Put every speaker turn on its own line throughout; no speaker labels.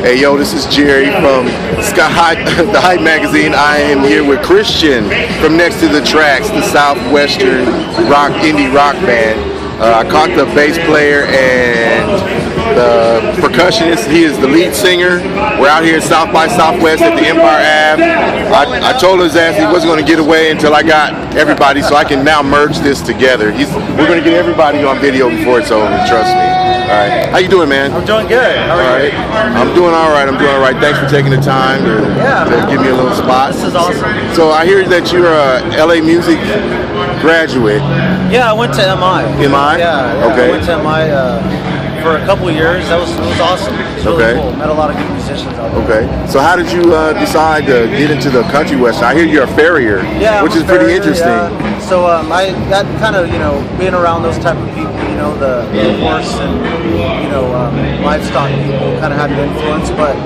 Hey yo, this is Jerry from the Hype magazine. I am here with Christian from Next to the Tracks, the Southwestern indie rock band. I caught the bass player and the percussionist. He is the lead singer. We're out here at South by Southwest at the Empire Ave. I told his ass he wasn't going to get away until I got everybody, so I can now merge this together. We're going to get everybody on video before it's over, trust me. All right. How you doing, man?
I'm doing good. How are you?
I'm doing all right. Thanks for taking the time to give me a little spot.
This is awesome.
So I hear that you're a LA music graduate.
Yeah, I went to MI.
MI?
Yeah.
Okay.
I went to MI for a couple of years. It was awesome. It was really cool. Met a lot of good musicians out there.
Okay. So how did you decide to get into the country western? I hear you're a farrier, which is pretty interesting.
Yeah. So I got kind of, being around those type of people, the horse and, livestock people kind of had an influence. But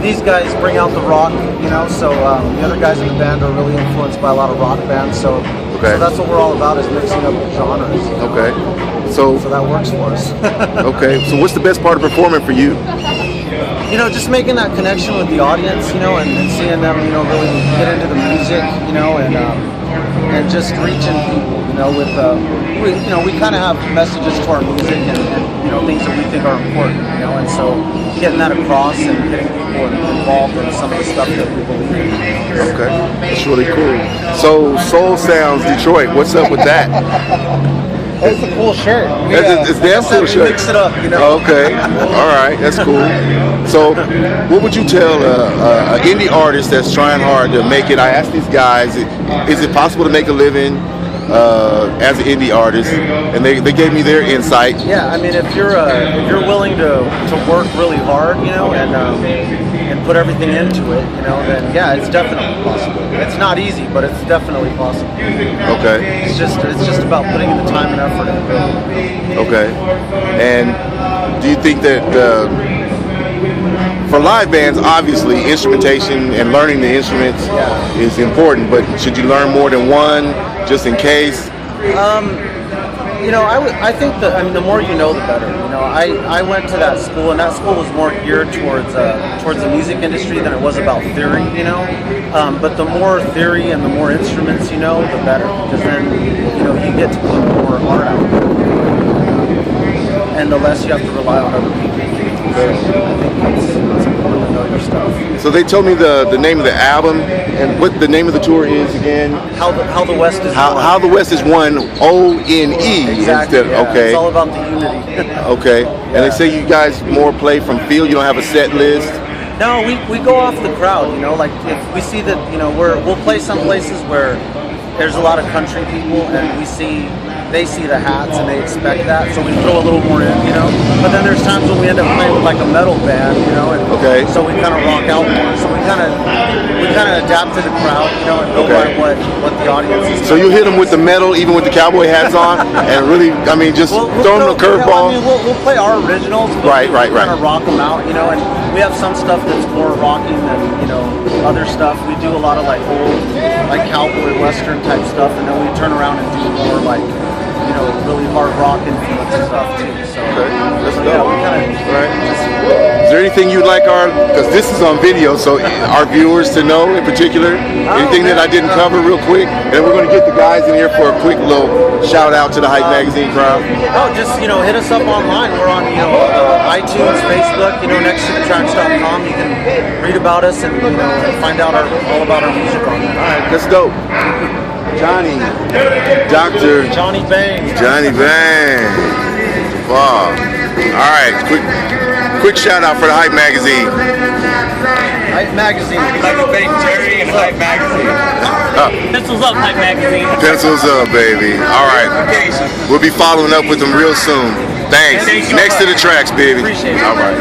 these guys bring out the rock, so the other guys in the band are really influenced by a lot of rock bands. So that's what we're all about, is mixing up the genres.
Okay. So
that works for us.
Okay. So what's the best part of performing for you?
Just making that connection with the audience, and seeing them, really get into the music, and just reaching people, with we kind of have messages to our music and things that we think are important, and so getting that across and getting people involved in some of the stuff that we believe in.
Okay, that's really cool. So Soul Sounds Detroit, what's up with that?
It's a cool shirt.
It's damn cool shirt.
Mix it up,
Okay, all right, that's cool. So, what would you tell an indie artist that's trying hard to make it? I asked these guys, is it possible to make a living as an indie artist? And they gave me their insight.
Yeah, I mean, if you're willing to work really hard, and put everything into it, then yeah, it's definitely possible. It's not easy, but it's definitely possible.
Okay.
It's just about putting in the time and effort.
Okay. And do you think that for live bands, obviously instrumentation and learning the instruments is important, but should you learn more than one just in case?
I think that the more you know, the better. I went to that school, and that school was more geared towards the music industry than it was about theory. But the more theory and the more instruments you know, the better, because then you get to put more art out there, and the less you have to rely on other people. So I think it's important to know your stuff.
So they told me the name of the album and what the name of the tour is again.
How the West is one.
How the West is one. ONE.
Exactly.
Okay.
It's all about the unity.
Okay. And they say you guys more play from feel. You don't have a set list.
No, we go off the crowd. Like if we see that we'll play some places where there's a lot of country people, and they see the hats and they expect that, so we throw a little more in, But then there's times when we end up playing with like a metal band, and so we kind of rock out more. So we kind of adapt to the crowd, and go by what the audience is.
So you hit them with the metal, even with the cowboy hats on, and really, just throw them a curveball.
We'll play our originals, but
right.
kind of rock them out, and we have some stuff that's more rocking than other stuff. We do a lot of like old, like cowboy western type stuff, and then we turn around and do more like really hard rock influence stuff too. So
let's go.
Yeah, we kind of.
Right. Is there anything you'd like because this is on video, so our viewers to know in particular, anything that I didn't cover real quick, and we're going to get the guys in here for a quick little shout out to the Hype Magazine crowd.
Oh, just hit us up online. We're on iTunes, Facebook, nexttothetracks.com. You can read about us and find out all about our music on there.
All right, let's go. Dr.
Johnny Bang.
Johnny Bang. Wow. All right, quick shout out for the Hype Magazine.
Hype Magazine.
Like to thank Jerry and Hype Magazine.
Pencils up, Hype Magazine.
Pencils up, baby. All right. We'll be following up with them real soon. Thanks. Next to the tracks, baby.
Appreciate it.
All right.